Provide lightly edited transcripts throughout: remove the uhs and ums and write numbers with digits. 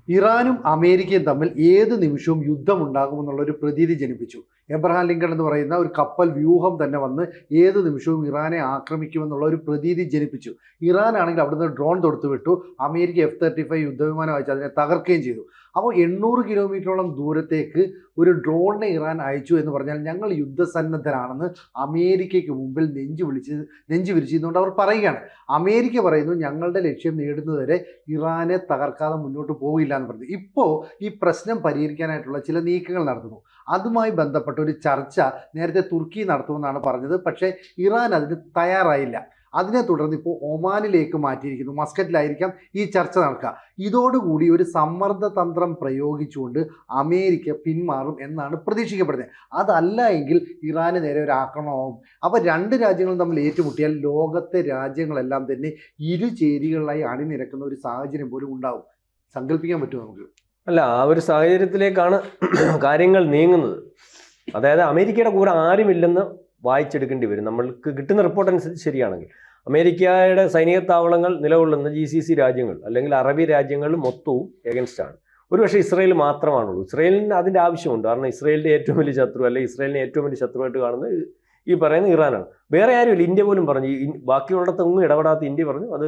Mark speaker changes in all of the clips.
Speaker 1: ഇറാനും അമേരിക്കയും തമ്മിൽ ഏത് നിമിഷവും യുദ്ധമുണ്ടാകുമെന്നുള്ള ഒരു പ്രതീതി ജനിപ്പിച്ചു. എബ്രഹാം ലിങ്കൺ എന്ന് പറയുന്ന ഒരു കപ്പൽ വ്യൂഹം തന്നെ വന്ന് ഏത് നിമിഷവും ഇറാനെ ആക്രമിക്കുമെന്നുള്ള ഒരു പ്രതീതി ജനിപ്പിച്ചു. ഇറാൻ ആണെങ്കിൽ അവിടുന്ന് ഡ്രോൺ തൊടുത്തു വിട്ടു. അമേരിക്ക F-35 യുദ്ധവിമാനം അയച്ച് അതിനെ തകർക്കുകയും ചെയ്തു. അപ്പോൾ 800 കിലോമീറ്ററോളം ദൂരത്തേക്ക് ഒരു ഡ്രോണിനെ ഇറാൻ അയച്ചു എന്ന് പറഞ്ഞാൽ ഞങ്ങൾ യുദ്ധസന്നദ്ധരാണെന്ന് അമേരിക്കയ്ക്ക് മുമ്പിൽ നെഞ്ചു വിരിച്ചുകൊണ്ട് അവർ പറയുകയാണ്. അമേരിക്ക പറയുന്നു ഞങ്ങളുടെ ലക്ഷ്യം നേടുന്നതുവരെ ഇറാനെ തകർക്കാതെ മുന്നോട്ട് പോകില്ല എന്ന് പറഞ്ഞു. ഇപ്പോൾ ഈ പ്രശ്നം പരിഹരിക്കാനായിട്ടുള്ള ചില നീക്കങ്ങൾ നടത്തുന്നു. അതുമായി ബന്ധപ്പെട്ട ഒരു ചർച്ച നേരത്തെ തുർക്കി നടത്തുമെന്നാണ് പറഞ്ഞത്. പക്ഷേ ഇറാൻ അതിന് തയ്യാറായില്ല. അതിനെ തുടർന്ന് ഇപ്പോൾ ഒമാനിലേക്ക് മാറ്റിയിരിക്കുന്നു. മസ്കറ്റിലായിരിക്കാം ഈ ചർച്ച നടക്കുക. ഇതോടുകൂടി ഒരു സമ്മർദ്ദ തന്ത്രം പ്രയോഗിച്ചുകൊണ്ട് അമേരിക്ക പിന്മാറും എന്നാണ് പ്രതീക്ഷിക്കപ്പെടുന്നത്. അതല്ല എങ്കിൽ ഇറാന് നേരെ ഒരു ആക്രമണമാകും. അപ്പോൾ രണ്ട് രാജ്യങ്ങളും തമ്മിൽ ഏറ്റുമുട്ടിയാൽ ലോകത്തെ രാജ്യങ്ങളെല്ലാം തന്നെ ഇരുചേരികളിലായി അണിനിരക്കുന്ന ഒരു സാഹചര്യം പോലും ഉണ്ടാകും. സങ്കല്പിക്കാൻ പറ്റുമോ നമുക്ക്?
Speaker 2: അല്ല, ആ ഒരു സാഹചര്യത്തിലേക്കാണ് കാര്യങ്ങൾ നീങ്ങുന്നത്. അതായത് അമേരിക്കയുടെ കൂടെ ആരുമില്ലെന്ന് വായിച്ചെടുക്കേണ്ടി വരും. നമ്മൾക്ക് കിട്ടുന്ന റിപ്പോർട്ട് അനുസരിച്ച് ശരിയാണെങ്കിൽ അമേരിക്കയുടെ സൈനിക താവളങ്ങൾ നിലകൊള്ളുന്ന GCC രാജ്യങ്ങൾ അല്ലെങ്കിൽ അറബി രാജ്യങ്ങൾ മൊത്തവും എഗൻസ്റ്റാണ്. ഒരുപക്ഷെ ഇസ്രയേൽ മാത്രമാണുള്ളൂ. ഇസ്രയേലിന് അതിൻ്റെ ആവശ്യമുണ്ട്. കാരണം ഇസ്രയേലിൻ്റെ ഏറ്റവും വലിയ ശത്രു അല്ലെങ്കിൽ ഇസ്രയേലിനെ ഏറ്റവും വലിയ ശത്രുവായിട്ട് കാണുന്നത് ഈ പറയുന്ന ഇറാനാണ്. വേറെ ആരുമില്ല. ഇന്ത്യ പോലും പറഞ്ഞു, ബാക്കിയുള്ളിടത്തൊന്നും ഇടപെടാത്ത ഇന്ത്യ പറഞ്ഞു അത്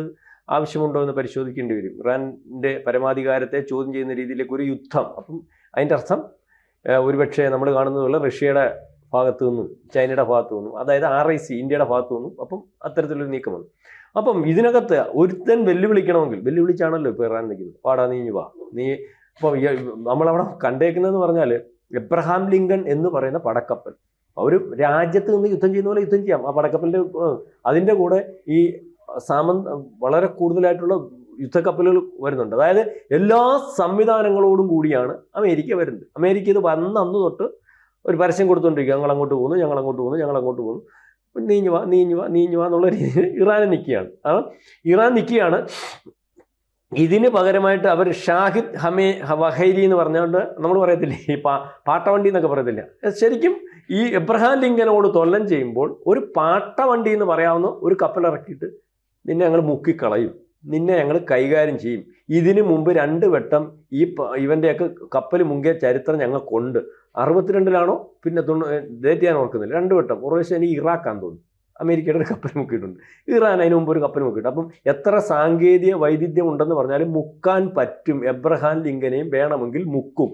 Speaker 2: ആവശ്യമുണ്ടോ എന്ന് പരിശോധിക്കേണ്ടി വരും. ഇറാൻ്റെ പരമാധികാരത്തെ ചോദ്യം ചെയ്യുന്ന രീതിയിലേക്ക് ഒരു യുദ്ധം. അപ്പം അതിൻ്റെ അർത്ഥം ഒരുപക്ഷെ നമ്മൾ കാണുന്നത് പോലെ റഷ്യയുടെ ഭാഗത്തു നിന്നും ചൈനയുടെ ഭാഗത്തു നിന്നും, അതായത് RIC ഇന്ത്യയുടെ ഭാഗത്തു നിന്നും അപ്പം അത്തരത്തിലൊരു നീക്കം വന്നു. അപ്പം ഇതിനകത്ത് ഒരുത്തൻ വെല്ലുവിളിച്ചാണല്ലോ ഇപ്പോൾ ഇറാൻ നിൽക്കുന്നത്. വാടാ നീ വാ നീ. ഇപ്പോൾ നമ്മളവിടെ കണ്ടേക്കുന്നതെന്ന് പറഞ്ഞാൽ എബ്രഹാം ലിങ്കൺ എന്ന് പറയുന്ന പടക്കപ്പൽ ഒരു രാജ്യത്ത് നിന്ന് യുദ്ധം ചെയ്യുന്ന പോലെ യുദ്ധം ചെയ്യാം. ആ പടക്കപ്പലിൻ്റെ അതിൻ്റെ കൂടെ ഈ വളരെ കൂടുതലായിട്ടുള്ള യുദ്ധക്കപ്പലുകൾ വരുന്നുണ്ട്. അതായത് എല്ലാ സംവിധാനങ്ങളോടും കൂടിയാണ് അമേരിക്ക വരുന്നത്. അമേരിക്ക ഇത് വന്ന് അന്ന് തൊട്ട് ഒരു പരസ്യം കൊടുത്തുകൊണ്ടിരിക്കുക, ഞങ്ങൾ അങ്ങോട്ട് പോകുന്നു, നീഞ്ഞു വാ എന്നുള്ള രീതിയിൽ ഇറാൻ നിൽക്കുകയാണ്. ഇതിന് പകരമായിട്ട് അവർ ഷാഹിദ് വഹൈരി എന്ന് പറഞ്ഞുകൊണ്ട് നമ്മൾ പറയത്തില്ലേ, ഈ പാട്ടവണ്ടി എന്നൊക്കെ പറയത്തില്ല, ശരിക്കും ഈ എബ്രഹാം ലിങ്കനോട് തൊല്ലം ചെയ്യുമ്പോൾ ഒരു പാട്ടവണ്ടി എന്ന് പറയാവുന്ന ഒരു കപ്പൽ ഇറക്കിയിട്ട് നിന്നെ ഞങ്ങൾ മുക്കിക്കളയും, നിന്നെ ഞങ്ങൾ കൈകാര്യം ചെയ്യും. ഇതിനു മുമ്പ് 2 വട്ടം ഇവൻ്റെയൊക്കെ കപ്പൽ മുങ്ങിയ ചരിത്രം ഞങ്ങൾക്കുണ്ട്. 62-ലാണോ പിന്നെ ഡേറ്റ് ഞാൻ ഓർക്കുന്നില്ല. 2 വട്ടം. ഒരു പ്രാവശ്യം എനിക്ക് ഇറാഖാന്ന് തോന്നുന്നു അമേരിക്കയുടെ ഒരു കപ്പൽ മുക്കിയിട്ടുണ്ട്. ഇറാൻ അതിന് മുമ്പ് ഒരു കപ്പൽ മുക്കിയിട്ടുണ്ട്. അപ്പം എത്ര സാങ്കേതിക വൈദഗ്ധ്യം ഉണ്ടെന്ന് പറഞ്ഞാലും മുക്കാൻ പറ്റും. എബ്രഹാം ലിങ്കനെയും വേണമെങ്കിൽ മുക്കും.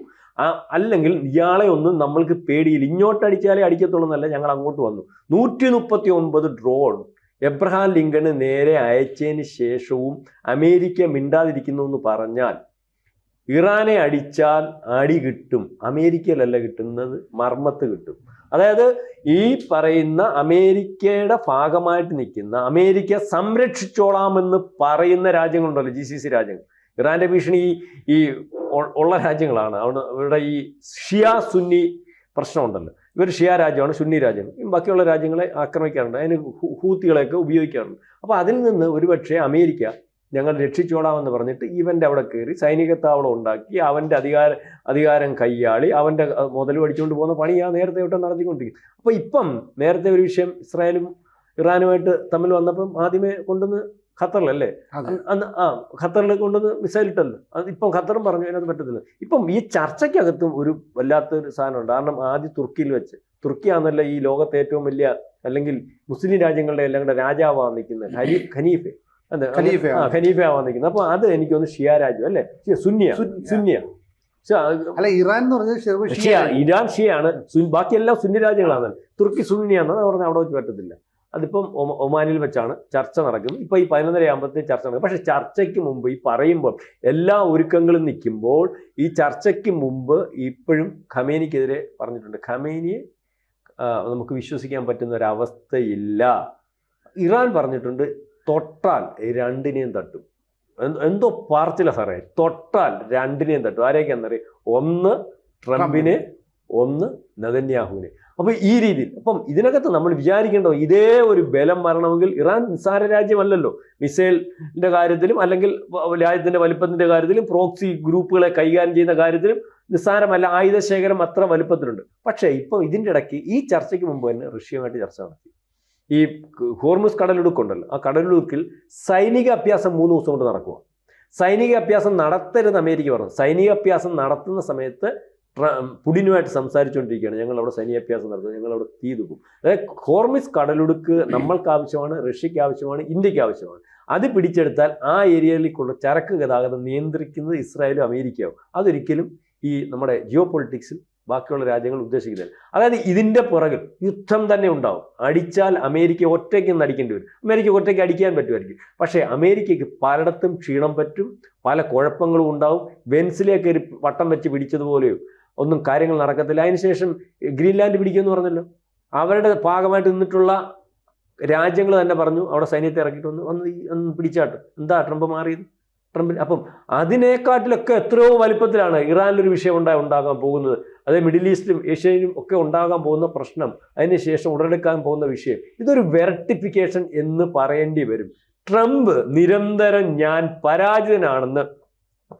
Speaker 2: അല്ലെങ്കിൽ ഇയാളെ ഒന്നും നമ്മൾക്ക് പേടിയില്ല. ഇങ്ങോട്ടടിച്ചാലേ അടിക്കത്തുള്ളൂ എന്നല്ല, ഞങ്ങൾ അങ്ങോട്ട് വന്നു. 139 ഡ്രോൺ എബ്രഹാം ലിങ്കണ് നേരെ അയച്ചതിന് ശേഷവും അമേരിക്ക മിണ്ടാതിരിക്കുന്നു എന്ന് പറഞ്ഞാൽ ഇറാനെ അടിച്ചാൽ അടി കിട്ടും. അമേരിക്കയിലല്ല കിട്ടുന്നത്, മർമ്മത്ത് കിട്ടും. അതായത് ഈ പറയുന്ന അമേരിക്കയുടെ ഭാഗമായിട്ട് നിൽക്കുന്ന, അമേരിക്ക സംരക്ഷിച്ചോളാമെന്ന് പറയുന്ന രാജ്യങ്ങളുണ്ടല്ലോ, GCC രാജ്യങ്ങൾ. ഇറാന്റെ ഭീഷണി ഈ ഉള്ള രാജ്യങ്ങളാണ്. അവരുടെ ഈ ഷിയ സുന്നി പ്രശ്നമുണ്ടല്ലോ. ഇവർ ഷിയ രാജ്യമാണ്, സുന്നി രാജ്യം. ബാക്കിയുള്ള രാജ്യങ്ങളെ ആക്രമിക്കാറുണ്ട്, അതിന് ഹൂത്തികളെയൊക്കെ ഉപയോഗിക്കാറുണ്ട്. അപ്പോൾ അതിൽ നിന്ന് ഒരുപക്ഷെ അമേരിക്ക ഞങ്ങൾ രക്ഷിച്ചോളാമെന്ന് പറഞ്ഞിട്ട് ഇവൻ്റെ അവിടെ കയറി സൈനിക താവളം ഉണ്ടാക്കി അവൻ്റെ അധികാരം കൈയാളി അവൻ്റെ മുതൽ പഠിച്ചുകൊണ്ട് പോകുന്ന പണിയാണ് നേരത്തെ തൊട്ട് നടത്തിക്കൊണ്ടിരിക്കുന്നത്. അപ്പോൾ ഇപ്പം നേരത്തെ ഒരു വിഷയം ഇസ്രായേലും ഇറാനുമായിട്ട് തമ്മിൽ വന്നപ്പം ആദ്യമേ കൊണ്ടുവന്ന് ഖത്തറിലല്ലേ, ഖത്തറിൽ കൊണ്ടുവന്ന് മിസൈൽ ഇട്ടല്ലോ. ഇപ്പം ഖത്തറും പറഞ്ഞു അതിനകത്ത് പറ്റത്തില്ല. ഇപ്പം ഈ ചർച്ചയ്ക്കകത്തും ഒരു വല്ലാത്തൊരു സാധനമുണ്ട്. കാരണം ആദ്യം തുർക്കിയിൽ വെച്ച്, തുർക്കിയാണല്ല ഈ ലോകത്തെ ഏറ്റവും വലിയ അല്ലെങ്കിൽ മുസ്ലിം രാജ്യങ്ങളുടെ എല്ലാം കൂടെ രാജാവാണ് നിൽക്കുന്നത്, ഖലീഫയാവാൻ നിൽക്കുന്നത്. അപ്പൊ അത് എനിക്കൊന്ന് ഷിയ രാജ്യം അല്ലേ, സുന്നിയ
Speaker 1: അല്ല, ഇറാൻ എന്ന് പറഞ്ഞാൽ
Speaker 2: ഇറാൻ ഷിയാണ്, ബാക്കിയെല്ലാം സുന്നി രാജ്യങ്ങളാണ്. തുർക്കി സുന്നിയാണെന്ന് പറഞ്ഞാൽ അവിടെ വെച്ച് പറ്റത്തില്ല. അതിപ്പം ഒമാനിൽ വെച്ചാണ് ചർച്ച നടക്കുന്നത്. ഇപ്പം ഈ 11:30 ചർച്ച നടക്കും. പക്ഷെ ചർച്ചയ്ക്ക് മുമ്പ് ഈ പറയുമ്പോൾ എല്ലാ ഒരുക്കങ്ങളും നിൽക്കുമ്പോൾ ഈ ചർച്ചയ്ക്ക് മുമ്പ് ഇപ്പോഴും ഖമേനിക്കെതിരെ പറഞ്ഞിട്ടുണ്ട്. ഖമേനിയെ നമുക്ക് വിശ്വസിക്കാൻ പറ്റുന്ന ഒരവസ്ഥയില്ല. ഇറാൻ പറഞ്ഞിട്ടുണ്ട് തൊട്ടാൽ 2-നെയും തട്ടും. എന്തോ പാർച്ചില സാറേ, തൊട്ടാൽ 2-നെയും തട്ടും. ആരൊക്കെയാണെന്നറിയാം? ഒന്ന് ട്രംപിനെ, ഒന്ന് നെതന്യാഹുവിനെ. അപ്പോൾ ഈ രീതിയിൽ അപ്പം ഇതിനകത്ത് നമ്മൾ വിചാരിക്കേണ്ടത് ഇതേ ഒരു ബലം വരണമെങ്കിൽ ഇറാൻ നിസ്സാര രാജ്യമല്ലല്ലോ. മിസൈലിൻ്റെ കാര്യത്തിലും അല്ലെങ്കിൽ രാജ്യത്തിൻ്റെ വലിപ്പത്തിൻ്റെ കാര്യത്തിലും പ്രോക്സി ഗ്രൂപ്പുകളെ കൈകാര്യം ചെയ്യുന്ന കാര്യത്തിലും നിസ്സാരമല്ല. ആയുധശേഖരം അത്ര വലിപ്പത്തിലുണ്ട്. പക്ഷേ ഇപ്പോൾ ഇതിൻ്റെ ഇടയ്ക്ക് ഈ ചർച്ചയ്ക്ക് മുമ്പ് തന്നെ റഷ്യയുമായിട്ട് ചർച്ച നടത്തി. ഈ ഹോർമുസ് കടലിടുക്കുണ്ടല്ലോ, ആ കടലിടുക്കിൽ സൈനിക അഭ്യാസം 3 ദിവസം കൊണ്ട് നടക്കുക. സൈനിക അഭ്യാസം നടത്തരുത് അമേരിക്ക പറഞ്ഞു. സൈനിക അഭ്യാസം നടത്തുന്ന സമയത്ത് പുടിനുമായിട്ട് സംസാരിച്ചുകൊണ്ടിരിക്കുകയാണ്, ഞങ്ങൾ അവിടെ സൈനിക അഭ്യാസം നടത്തും, ഞങ്ങൾ അവിടെ തീ തുപ്പും. അതായത് ഹോർമിസ് കടലൊടുക്ക് നമ്മൾക്ക് ആവശ്യമാണ്, റഷ്യക്ക് ആവശ്യമാണ്, ഇന്ത്യക്ക് ആവശ്യമാണ്. അത് പിടിച്ചെടുത്താൽ ആ ഏരിയയിലേക്കുള്ള ചരക്ക് ഗതാഗതം നിയന്ത്രിക്കുന്നത് ഇസ്രായേലും അമേരിക്കയാവും. അതൊരിക്കലും ഈ നമ്മുടെ ജിയോ പൊളിറ്റിക്സിൽ ബാക്കിയുള്ള രാജ്യങ്ങൾ ഉദ്ദേശിക്കുന്നില്ല. അതായത് ഇതിൻ്റെ പുറകിൽ യുദ്ധം തന്നെ ഉണ്ടാവും. അടിച്ചാൽ അമേരിക്ക ഒറ്റയ്ക്ക് നിന്ന് അടിക്കേണ്ടി വരും. അമേരിക്ക ഒറ്റയ്ക്ക് അടിക്കാൻ പറ്റുമായിരിക്കും, പക്ഷേ അമേരിക്കയ്ക്ക് പലയിടത്തും ക്ഷീണം പറ്റും, പല കുഴപ്പങ്ങളും ഉണ്ടാവും. വെൻസിലേക്ക് ഒരു വട്ടം വെച്ച് പിടിച്ചതുപോലെയോ ഒന്നും കാര്യങ്ങൾ നടക്കത്തില്ല. അതിനുശേഷം ഗ്രീൻലാൻഡ് പിടിക്കുമെന്ന് പറഞ്ഞല്ലോ, അവരുടെ ഭാഗമായിട്ട് നിന്നിട്ടുള്ള രാജ്യങ്ങൾ തന്നെ പറഞ്ഞു അവിടെ സൈന്യത്തെ ഇറക്കിയിട്ട് വന്ന് പിടിച്ചാട്ട്. എന്താ ട്രംപ് മാറിയത്? ട്രംപിന് അപ്പം അതിനേക്കാട്ടിലൊക്കെ എത്രയോ വലിപ്പത്തിലാണ് ഇറാനിലൊരു വിഷയം ഉണ്ടാകാൻ പോകുന്നത്. അതേ മിഡിൽ ഈസ്റ്റിലും ഏഷ്യയിലും ഒക്കെ ഉണ്ടാകാൻ പോകുന്ന പ്രശ്നം, അതിനുശേഷം ഉടലെടുക്കാൻ പോകുന്ന വിഷയം, ഇതൊരു വെർട്ടിഫിക്കേഷൻ എന്ന് പറയേണ്ടി വരും. ട്രംപ് നിരന്തരം ഞാൻ പരാജിതനാണെന്ന്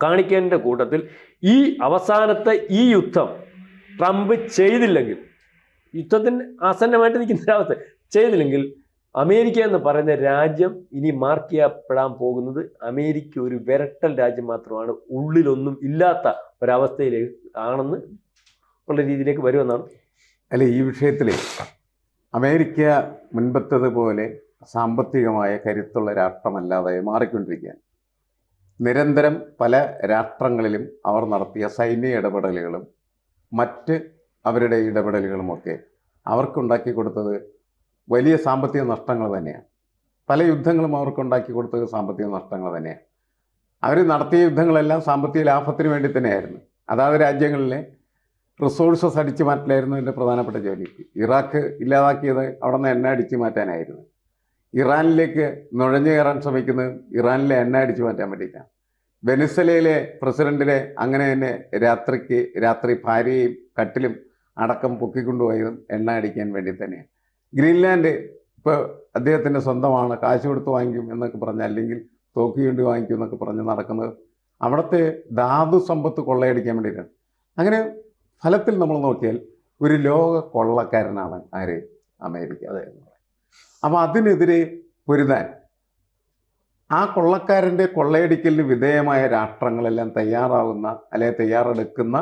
Speaker 2: കാണിക്കേണ്ട കൂട്ടത്തിൽ ഈ അവസാനത്തെ ഈ യുദ്ധം ട്രംപ് ചെയ്തില്ലെങ്കിൽ, യുദ്ധത്തിന് ആസന്നമായിട്ട് നിൽക്കുന്ന ഒരവസ്ഥ ചെയ്തില്ലെങ്കിൽ, അമേരിക്ക എന്ന് പറയുന്ന രാജ്യം ഇനി മാർക്ക് ചെയ്യപ്പെടാൻ പോകുന്നത് അമേരിക്ക ഒരു വിരട്ടൽ രാജ്യം മാത്രമാണ്, ഉള്ളിലൊന്നും ഇല്ലാത്ത ഒരവസ്ഥയിലേക്ക് ആണെന്ന് ഉള്ള രീതിയിലേക്ക് വരുമെന്നാണ്.
Speaker 3: അല്ല, ഈ വിഷയത്തിൽ അമേരിക്ക മുൻപത്തതുപോലെ സാമ്പത്തികമായ കരുത്തുള്ള രാഷ്ട്രമല്ലാതെ മാറിക്കൊണ്ടിരിക്കുകയാണ്. നിരന്തരം പല രാഷ്ട്രങ്ങളിലും അവർ നടത്തിയ സൈനിക ഇടപെടലുകളും മറ്റ് അവരുടെ ഇടപെടലുകളുമൊക്കെ അവർക്കുണ്ടാക്കി കൊടുത്തത് വലിയ സാമ്പത്തിക നഷ്ടങ്ങൾ തന്നെയാണ്. പല യുദ്ധങ്ങളും അവർക്കുണ്ടാക്കി കൊടുത്തത് സാമ്പത്തിക നഷ്ടങ്ങൾ തന്നെയാണ്. അവർ നടത്തിയ യുദ്ധങ്ങളെല്ലാം സാമ്പത്തിക ലാഭത്തിന് വേണ്ടി തന്നെയായിരുന്നു. അതാത് രാജ്യങ്ങളിലെ റിസോഴ്സസ് അടിച്ചു മാറ്റലായിരുന്നു ഇതിൻ്റെ പ്രധാനപ്പെട്ട ജോലി. ഇറാഖ് ഇല്ലാതാക്കിയത് അവിടെ നിന്ന് എണ്ണ അടിച്ചു മാറ്റാനായിരുന്നു. ഇറാനിലേക്ക് നുഴഞ്ഞു കയറാൻ ശ്രമിക്കുന്നത് ഇറാനിലെ എണ്ണ അടിച്ചു മാറ്റാൻ വേണ്ടിയിട്ടാണ്. വെനിസ്വലയിലെ പ്രസിഡന്റിനെ അങ്ങനെ തന്നെ രാത്രി ഭാര്യയും കട്ടിലും അടക്കം പൊക്കിക്കൊണ്ടുപോയതും എണ്ണ അടിക്കാൻ വേണ്ടി തന്നെയാണ്. ഗ്രീൻലാൻഡ് ഇപ്പോൾ അദ്ദേഹത്തിൻ്റെ സ്വന്തമാണ്, കാശ് കൊടുത്ത് വാങ്ങിക്കും എന്നൊക്കെ പറഞ്ഞ്, അല്ലെങ്കിൽ തോക്കി കൊണ്ട് വാങ്ങിക്കും എന്നൊക്കെ പറഞ്ഞ് നടക്കുന്നത് അവിടുത്തെ ധാതു സമ്പത്ത് കൊള്ളയടിക്കാൻ വേണ്ടിയിട്ടാണ്. അങ്ങനെ ഫലത്തിൽ നമ്മൾ നോക്കിയാൽ ഒരു ലോക കൊള്ളക്കാരനാണ് ആര്? അമേരിക്ക. അതെ. അപ്പോൾ അതിനെതിരെ പൊരുതാൻ ആ കൊള്ളക്കാരൻ്റെ കൊള്ളയടിക്കലിന് വിധേയമായ രാഷ്ട്രങ്ങളെല്ലാം തയ്യാറാവുന്ന അല്ലെങ്കിൽ തയ്യാറെടുക്കുന്ന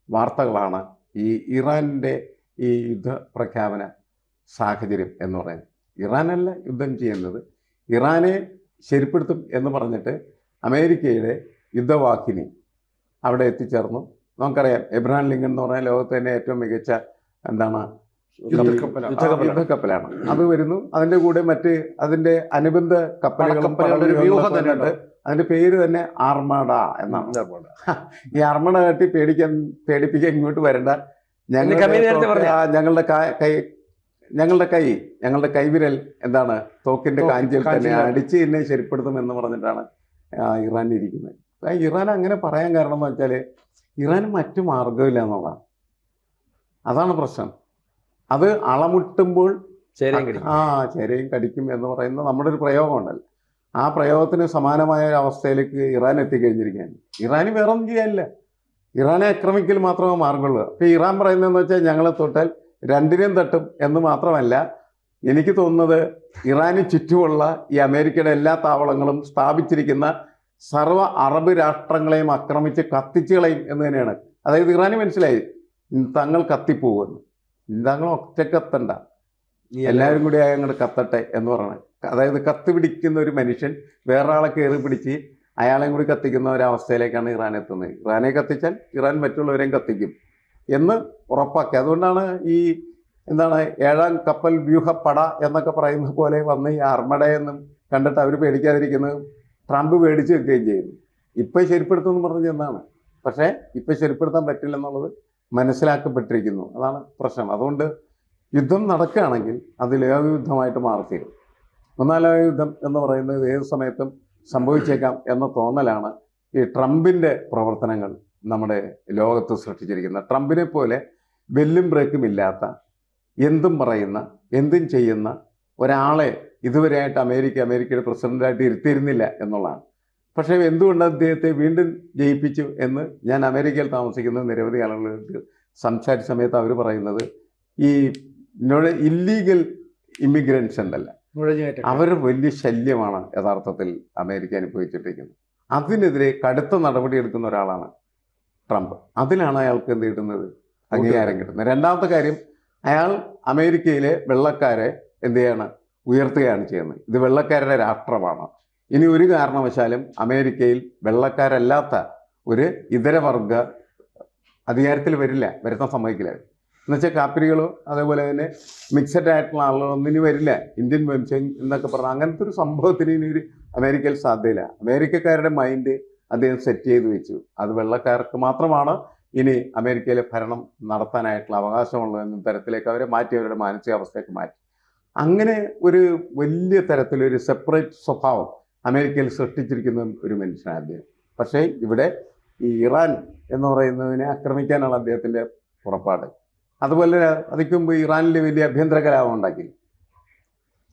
Speaker 3: വാർത്തകളാണ് ഈ ഇറാനിൻ്റെ ഈ യുദ്ധ പ്രഖ്യാപന സാഹചര്യം എന്ന് പറയുന്നത്. ഇറാനല്ല യുദ്ധം ചെയ്യുന്നത്, ഇറാനെ ശരിപ്പെടുത്തും എന്ന് പറഞ്ഞിട്ട് അമേരിക്കയുടെ യുദ്ധവാഹിനി അവിടെ എത്തിച്ചേർന്നു. നമുക്കറിയാം, എബ്രഹാം ലിങ്കൺ എന്ന് പറഞ്ഞാൽ ലോകത്തെ തന്നെ ഏറ്റവും മികച്ച യുദ്ധക്കപ്പലാണ്. അത് വരുന്നു. അതിൻ്റെ കൂടെ മറ്റ് അതിൻ്റെ അനുബന്ധ കപ്പലുകളും അതിൻ്റെ പേര് തന്നെ ആർമഡ എന്നാണ്. ഈ ആർമഡ കാട്ടി പേടിപ്പിക്കാൻ ഇങ്ങോട്ട് വരണ്ട, ഞങ്ങളുടെ കൈവിരൽ എന്താണ് തോക്കിൻ്റെ കാഞ്ചിൽ തന്നെ അടിച്ച് എന്നെ ശരിപ്പെടുത്തുമെന്ന് പറഞ്ഞിട്ടാണ് ഇറാൻ ഇരിക്കുന്നത്. ഇറാൻ അങ്ങനെ പറയാൻ കാരണം എന്ന് വെച്ചാൽ ഇറാന് മറ്റു മാർഗമില്ല എന്നുള്ളതാണ്. അതാണ് പ്രശ്നം. അത് അളമുട്ടുമ്പോൾ ചേരയും കടിക്കും എന്ന് പറയുന്ന നമ്മുടെ ഒരു പ്രയോഗമുണ്ടല്ലോ, ആ പ്രയോഗത്തിന് സമാനമായ ഒരു അവസ്ഥയിലേക്ക് ഇറാൻ എത്തിക്കഴിഞ്ഞിരിക്കുകയാണ്. ഇറാന് വേറെ ഒന്നും ചെയ്യാനില്ല, ഇറാനെ ആക്രമിക്കൽ മാത്രമേ മാർഗമുള്ളൂ. അപ്പോൾ ഇറാൻ പറയുന്നതെന്ന് വെച്ചാൽ ഞങ്ങളെ തൊട്ടാൽ രണ്ടിനെയും തട്ടും എന്ന് മാത്രമല്ല, എനിക്ക് തോന്നുന്നത് ഇറാന് ചുറ്റുമുള്ള ഈ അമേരിക്കയുടെ എല്ലാ താവളങ്ങളും സ്ഥാപിച്ചിരിക്കുന്ന സർവ്വ അറബ് രാഷ്ട്രങ്ങളെയും ആക്രമിച്ച് കത്തിച്ചു കളയും എന്ന് തന്നെയാണ്. അതായത് ഇറാന് മനസ്സിലായി തങ്ങൾ കത്തിപ്പോകുമെന്ന്, തങ്ങൾ ഒറ്റക്കത്തണ്ട, എല്ലാവരും കൂടി അങ്ങോട്ട് കത്തട്ടെ എന്ന് പറയണത്. അതായത് കത്തി പിടിക്കുന്ന ഒരു മനുഷ്യൻ വേറൊരാളെ കയറി പിടിച്ച് അയാളെയും കൂടി കത്തിക്കുന്ന ഒരവസ്ഥയിലേക്കാണ് ഇറാൻ എത്തുന്നത്. ഇറാനെ കത്തിച്ചാൽ ഇറാൻ മറ്റുള്ളവരെയും കത്തിക്കും എന്ന് ഉറപ്പാക്കി. അതുകൊണ്ടാണ് ഈ ഏഴാം കപ്പൽ വ്യൂഹപ്പട എന്നൊക്കെ പറയുന്ന പോലെ വന്ന് ഈ ആർമഡയെന്നും കണ്ടിട്ട് അവർ പേടിക്കാതിരിക്കുന്നത്. ട്രംപ് പേടിച്ച് വെക്കുകയും ചെയ്യുന്നു. ഇപ്പം ശരിപ്പെടുത്തുമെന്ന് പറഞ്ഞ് എന്നാണ്, പക്ഷേ ഇപ്പം ശരിപ്പെടുത്താൻ പറ്റില്ലെന്നുള്ളത് മനസ്സിലാക്കപ്പെട്ടിരിക്കുന്നു. അതാണ് പ്രശ്നം. അതുകൊണ്ട് യുദ്ധം നടക്കുകയാണെങ്കിൽ അത് ലോകയുദ്ധമായിട്ട് മാറിത്തീരും. ഒന്നാം ലോക യുദ്ധം എന്ന് പറയുന്നത് ഏത് സമയത്തും സംഭവിച്ചേക്കാം എന്ന തോന്നലാണ് ഈ ട്രംപിൻ്റെ പ്രവർത്തനങ്ങൾ നമ്മുടെ ലോകത്ത് സൃഷ്ടിച്ചിരിക്കുന്നത്. ട്രംപിനെ പോലെ വെല്ലും ബ്രേക്കും ഇല്ലാത്ത, എന്തും പറയുന്ന, എന്തും ചെയ്യുന്ന ഒരാളെ ഇതുവരെയായിട്ട് അമേരിക്കയുടെ പ്രസിഡൻ്റായിട്ട് ഇരുത്തിയിരുന്നില്ല എന്നുള്ളതാണ്. പക്ഷേ എന്തുകൊണ്ട് അദ്ദേഹത്തെ വീണ്ടും ജയിപ്പിച്ചു എന്ന് ഞാൻ അമേരിക്കയിൽ താമസിക്കുന്ന നിരവധി ആളുകളോട് സംസാരിച്ച സമയത്ത് അവർ പറയുന്നത്, ഈ ഇല്ലീഗൽ ഇമിഗ്രൻസ് ഉണ്ടല്ല, അവർ വലിയ ശല്യമാണ് യഥാർത്ഥത്തിൽ അമേരിക്ക അനുഭവിച്ചിട്ടിരിക്കുന്നത്. അതിനെതിരെ കടുത്ത നടപടി എടുക്കുന്ന ഒരാളാണ് ട്രംപ്. അതിലാണ് അയാൾക്ക് എന്ത് കിട്ടുന്നത്, അംഗീകാരം കിട്ടുന്നത്. രണ്ടാമത്തെ കാര്യം, അയാൾ അമേരിക്കയിലെ വെള്ളക്കാരെ എന്ത് ചെയ്യാണ്, ഉയർത്തുകയാണ് ചെയ്യുന്നത്. ഇത് വെള്ളക്കാരുടെ രാഷ്ട്രമാണ്. ഇനി ഒരു കാരണവശാലും അമേരിക്കയിൽ വെള്ളക്കാരല്ലാത്ത ഒരു ഇതര വർഗ അധികാരത്തിൽ വരുത്താൻ സമ്മതിക്കില്ല. എന്നുവെച്ചാൽ കാപ്പിരികളോ അതേപോലെ തന്നെ മിക്സഡ് ആയിട്ടുള്ള ആളുകളോ ഒന്നും ഇനി വരില്ല. ഇന്ത്യൻ വംശം എന്നൊക്കെ പറഞ്ഞാൽ അങ്ങനത്തെ ഒരു സംഭവത്തിന് ഇനി ഒരു അമേരിക്കയിൽ സാധ്യതയില്ല. അമേരിക്കക്കാരുടെ മൈൻഡ് അദ്ദേഹം സെറ്റ് ചെയ്ത് വെച്ചു. അത് വെള്ളക്കാർക്ക് മാത്രമാണ് ഇനി അമേരിക്കയിലെ ഭരണം നടത്താനായിട്ടുള്ള അവകാശമുള്ളതെന്ന തരത്തിലേക്ക് അവരെ മാറ്റി, അവരുടെ മാനസികാവസ്ഥയൊക്കെ മാറ്റി. അങ്ങനെ ഒരു വലിയ തരത്തിലൊരു സെപ്പറേറ്റ് സ്വഭാവം അമേരിക്കയിൽ സൃഷ്ടിച്ചിരിക്കുന്ന ഒരു മനുഷ്യനാണ് അദ്ദേഹം. പക്ഷേ ഇവിടെ ഈ ഇറാൻ എന്ന് പറയുന്നതിനെ ആക്രമിക്കാനാണ് അദ്ദേഹത്തിൻ്റെ പുറപ്പാട്. അതുപോലെ അതിക്ക് മുമ്പ് ഇറാനിൽ വലിയ അഭ്യന്തര കലാപം ഉണ്ടാക്കി.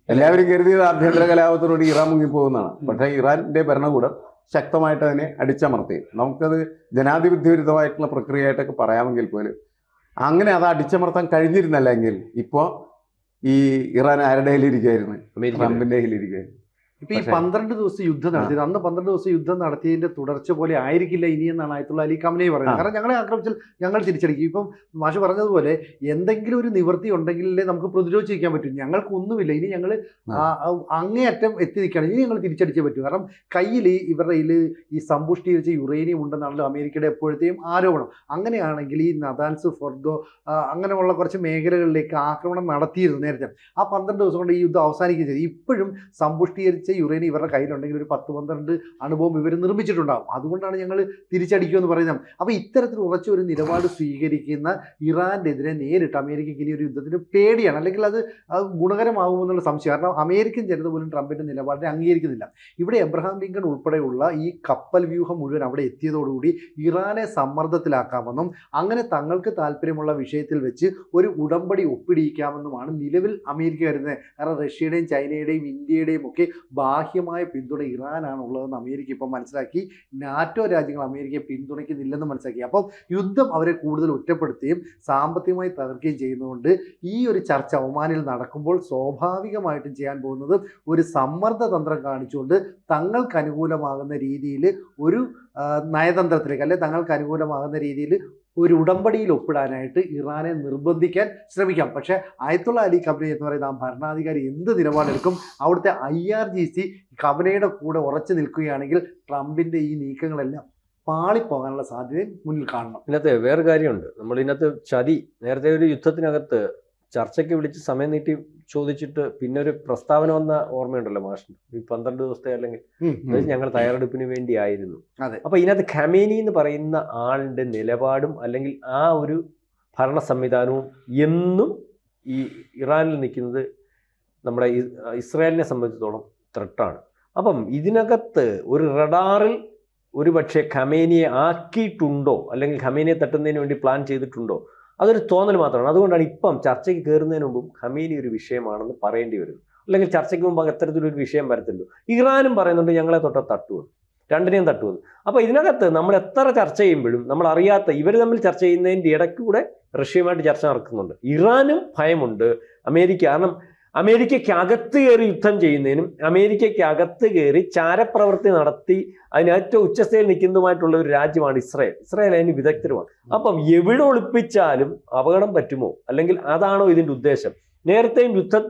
Speaker 3: എല്ലാവരും കരുതിയത് ആഭ്യന്തര കലാപത്തിനോട് ഇറാൻ മുങ്ങിപ്പോകുന്നതാണ്. പക്ഷേ ഇറാൻ്റെ ഭരണകൂടം ശക്തമായിട്ട് അതിനെ അടിച്ചമർത്തി. നമുക്കത് ജനാധിപത്യ വിരുദ്ധമായിട്ടുള്ള പ്രക്രിയയായിട്ടൊക്കെ പറയാമെങ്കിൽ പോലും അങ്ങനെ അത് അടിച്ചമർത്താൻ കഴിഞ്ഞിരുന്നല്ലെങ്കിൽ ഇപ്പോൾ ഈ ഇറാൻ ആരുടെ കയ്യിലിരിക്കുകയായിരുന്നു, ട്രംപിൻ്റെ കയ്യിലിരിക്കുകയായിരുന്നു.
Speaker 1: ഇപ്പൊ ഈ 12 ദിവസം യുദ്ധം നടത്തിയത്, അന്ന് 12 ദിവസം യുദ്ധം നടത്തിയതിന്റെ തുടർച്ച പോലെ ആയിരിക്കില്ല ഇനിയെന്നാണ് ആയത്തുള്ള അലി ഖമനേയി പറയുന്നത്. കാരണം ഞങ്ങളെ ആക്രമിച്ചാൽ ഞങ്ങൾ തിരിച്ചടിക്കും. ഇപ്പം മാഷ് പറഞ്ഞതുപോലെ എന്തെങ്കിലും ഒരു നിവൃത്തി ഉണ്ടെങ്കിലേ നമുക്ക് പ്രതിരോധിച്ചിരിക്കാൻ പറ്റും. ഞങ്ങൾക്കൊന്നുമില്ല, ഇനി ഞങ്ങൾ അങ്ങേയറ്റം എത്തി നിൽക്കുകയാണ്, ഇനി ഞങ്ങൾ തിരിച്ചടിച്ചേ പറ്റൂ. കാരണം കയ്യിൽ ഇവരുടെ ഈ സമ്പുഷ്ടീകരിച്ച യുറേനിയം ഉണ്ടെന്നാണല്ലോ അമേരിക്കയുടെ എപ്പോഴത്തെയും ആരോപണം. അങ്ങനെയാണെങ്കിൽ ഈ നദാൻസ്, ഫോർദോ അങ്ങനെയുള്ള കുറച്ച് മേഖലകളിലേക്ക് ആക്രമണം നടത്തിയിരുന്നു നേരത്തെ. ആ 12 ദിവസം കൊണ്ട് ഈ യുദ്ധം അവസാനിക്കുകയും ചെയ്തു. ഇപ്പോഴും സമ്പുഷ്ടീകരിച്ച യുറേനിയം ഇവരുടെ കയ്യിലുണ്ടെങ്കിൽ ഒരു 10-12 അണുബോംബ് ഇവർ നിർമ്മിച്ചിട്ടുണ്ടാകും. അതുകൊണ്ടാണ് ഞങ്ങൾ തിരിച്ചടിക്കുമെന്ന് പറയുന്നത്. അപ്പോൾ ഇത്തരത്തിൽ ഉറച്ച ഒരു നിലപാട് സ്വീകരിക്കുന്ന ഇറാനെതിരെ നേരിട്ട് അമേരിക്കയ്ക്ക് ഇനി ഒരു യുദ്ധത്തിന് പേടിയാണ്, അല്ലെങ്കിൽ അത് ഗുണകരമാകുമെന്നുള്ള സംശയം. കാരണം അമേരിക്കൻ ജനത പോലും ട്രംപിൻ്റെ നിലപാടിനെ അംഗീകരിക്കുന്നില്ല. ഇവിടെ എബ്രഹാം ലിങ്കൺ ഉൾപ്പെടെയുള്ള ഈ കപ്പൽ വ്യൂഹം മുഴുവൻ അവിടെ എത്തിയതോടുകൂടി ഇറാനെ സമ്മർദ്ദത്തിലാക്കാമെന്നും അങ്ങനെ തങ്ങൾക്ക് താല്പര്യമുള്ള വിഷയത്തിൽ വെച്ച് ഒരു ഉടമ്പടി ഒപ്പിടിയിക്കാമെന്നുമാണ് നിലവിൽ അമേരിക്ക കരുതുന്നത്. കാരണം റഷ്യയുടെയും ചൈനയുടെയും ഇന്ത്യയുടെയും ഒക്കെ ബാഹ്യമായ പിന്തുണ ഇറാനാണ് ഉള്ളതെന്ന് അമേരിക്ക ഇപ്പം മനസ്സിലാക്കി. നാറ്റോ രാജ്യങ്ങൾ അമേരിക്കയെ പിന്തുണയ്ക്കുന്നില്ലെന്ന് മനസ്സിലാക്കി. അപ്പം യുദ്ധം അവരെ കൂടുതൽ ഒറ്റപ്പെടുത്തുകയും സാമ്പത്തികമായി തകർക്കുകയും ചെയ്യുന്നതുകൊണ്ട് ഈ ഒരു ചർച്ച ഒമാനിൽ നടക്കുമ്പോൾ സ്വാഭാവികമായിട്ടും ചെയ്യാൻ പോകുന്നത് ഒരു സമ്മർദ്ദതന്ത്രം കാണിച്ചുകൊണ്ട് തങ്ങൾക്ക് അനുകൂലമാകുന്ന രീതിയിൽ ഒരു നയതന്ത്രത്തിലേക്ക്, അല്ലെങ്കിൽ തങ്ങൾക്ക് അനുകൂലമാകുന്ന രീതിയിൽ ഒരു ഉടമ്പടിയിൽ ഒപ്പിടാനായിട്ട് ഇറാനെ നിർബന്ധിക്കാൻ ശ്രമിക്കാം. പക്ഷേ ആയത്തുള്ള അലി ഖമനേയി എന്ന് പറയുന്ന ആ ഭരണാധികാരി എന്ത് നിലപാടെടുക്കും? അവിടുത്തെ IRGC ഖമനേയുടെ കൂടെ ഉറച്ചു നിൽക്കുകയാണെങ്കിൽ ട്രംപിൻ്റെ ഈ നീക്കങ്ങളെല്ലാം പാളിപ്പോകാനുള്ള സാധ്യതയും മുന്നിൽ കാണണം.
Speaker 2: ഇതിനകത്ത് വേറെ കാര്യമുണ്ട്. നമ്മൾ ഇതിനകത്ത് ചതി, നേരത്തെ ഒരു യുദ്ധത്തിനകത്ത് ചർച്ചയ്ക്ക് വിളിച്ച് സമയം നീട്ടി ചോദിച്ചിട്ട് പിന്നെ ഒരു പ്രസ്താവന വന്ന ഓർമ്മയുണ്ടല്ലോ മാഷിന്, ഈ 12 ദിവസത്തെ അല്ലെങ്കിൽ ഞങ്ങൾ തയ്യാറെടുപ്പിന് വേണ്ടിയായിരുന്നു. അപ്പൊ ഇതിനകത്ത് ഖമേനി എന്ന് പറയുന്ന ആളുടെ നിലപാടും അല്ലെങ്കിൽ ആ ഒരു ഭരണ സംവിധാനവും എന്നും ഈ ഇറാനിൽ നിൽക്കുന്നത് നമ്മുടെ ഇസ്രായേലിനെ സംബന്ധിച്ചിടത്തോളം ത്രെട്ടാണ്. അപ്പം ഇതിനകത്ത് ഒരു റഡാറിൽ ഒരു പക്ഷേ ഖമേനിയെ ആക്കിയിട്ടുണ്ടോ, അല്ലെങ്കിൽ ഖമേനിയെ തട്ടുന്നതിന് വേണ്ടി പ്ലാൻ ചെയ്തിട്ടുണ്ടോ, അതൊരു തോന്നൽ മാത്രമാണ്. അതുകൊണ്ടാണ് ഇപ്പം ചർച്ചയ്ക്ക് കയറുന്നതിന് മുമ്പും ഖമേനി ഒരു വിഷയമാണെന്ന് പറയേണ്ടി വരുന്നത്. അല്ലെങ്കിൽ ചർച്ചയ്ക്ക് മുമ്പ് അത്തരത്തിലൊരു വിഷയം വരത്തുള്ളൂ. ഇറാനും പറയുന്നുണ്ട് ഞങ്ങളെ തട്ടുമെന്ന്, രണ്ടിനെയും തട്ടുമെന്ന്. അപ്പോൾ ഇതിനകത്ത് നമ്മൾ എത്ര ചർച്ച ചെയ്യുമ്പോഴും നമ്മൾ അറിയാത്ത ഇവർ തമ്മിൽ ചർച്ച ചെയ്യുന്നതിൻ്റെ ഇടയ്ക്ക് കൂടെ റഷ്യയുമായിട്ട് ചർച്ച നടക്കുന്നുണ്ട്. ഇറാനും ഭയമുണ്ട് അമേരിക്ക. കാരണം അമേരിക്കയ്ക്ക് അകത്ത് കയറി യുദ്ധം ചെയ്യുന്നതിനും അമേരിക്കയ്ക്ക് അകത്ത് കയറി ചാരപ്രവൃത്തി നടത്തി അതിന് ഏറ്റവും ഉച്ചസ്ഥയിൽ നിൽക്കുന്നതുമായിട്ടുള്ള ഒരു രാജ്യമാണ് ഇസ്രായേൽ. ഇസ്രായേൽ അതിന് വിദഗ്ധരുമാണ്. അപ്പം എവിടെ ഒളിപ്പിച്ചാലും അപകടം പറ്റുമോ, അല്ലെങ്കിൽ അതാണോ ഇതിൻ്റെ ഉദ്ദേശം? നേരത്തെയും യുദ്ധം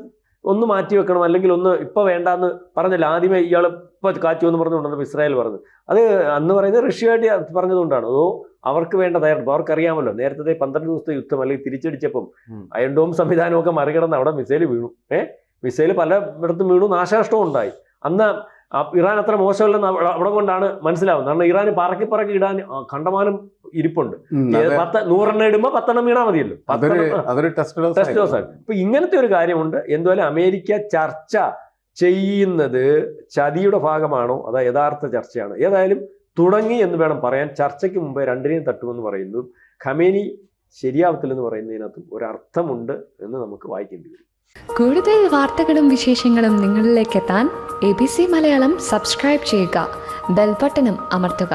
Speaker 2: ഒന്ന് മാറ്റിവെക്കണം, അല്ലെങ്കിൽ ഒന്ന് ഇപ്പം വേണ്ടാന്ന് പറഞ്ഞല്ലോ. ആദ്യമേ ഇയാൾ ഇപ്പം കാറ്റുമെന്ന് പറഞ്ഞുകൊണ്ടപ്പോൾ ഇസ്രായേൽ പറഞ്ഞു. അത് അന്ന് പറയുന്നത് റഷ്യയായിട്ട് പറഞ്ഞതുകൊണ്ടാണ്. അതോ അവർക്ക് വേണ്ട തയ്യാറെടുപ്പ് അവർക്കറിയാമല്ലോ. നേരത്തെ 12 ദിവസത്തെ യുദ്ധം അല്ലെങ്കിൽ തിരിച്ചടിച്ചപ്പം അയൺ ഡോം സംവിധാനമൊക്കെ മറികടന്ന് അവിടെ മിസൈൽ വീണു. മിസൈൽ പലയിടത്തും വീണു, നാശനഷ്ടവും ഉണ്ടായി. അന്ന് ഇറാൻ അത്ര മോശമല്ലെന്ന് അവിടെ കൊണ്ടാണ് മനസ്സിലാവുന്നത്. കാരണം ഇറാന് പറക്കി ഇടാൻ കണ്ടമാനം ഇരിപ്പുണ്ട്. 100 ഇടുമ്പോൾ 10 വീണാൽ മതിയല്ലോ. ടെസ്റ്റ് ഡോസ് ആണ്. ഇപ്പൊ ഇങ്ങനത്തെ ഒരു കാര്യമുണ്ട്. എന്തുവായാലും അമേരിക്ക ചർച്ച ചെയ്യുന്നത് ചതിയുടെ ഭാഗമാണോ അതോ യഥാർത്ഥ ചർച്ചയാണ്? ഏതായാലും തുടങ്ങി എന്ന് വേണം പറയാൻ. ചർച്ചയ്ക്ക് മുമ്പേ രണ്ടിനെയും തട്ടുമെന്ന് പറയുന്നു. ഖമേനി ശരിയാവത്തില്ലെന്ന് പറയുന്നതിനകത്തും ഒരർത്ഥമുണ്ട് എന്ന് നമുക്ക് വായിക്കേണ്ടി വരും.
Speaker 4: കൂടുതൽ വാർത്തകളും വിശേഷങ്ങളും നിങ്ങളിലേക്ക് എത്താൻ ABC മലയാളം സബ്സ്ക്രൈബ് ചെയ്യുക, ബെൽബട്ടനും അമർത്തുക.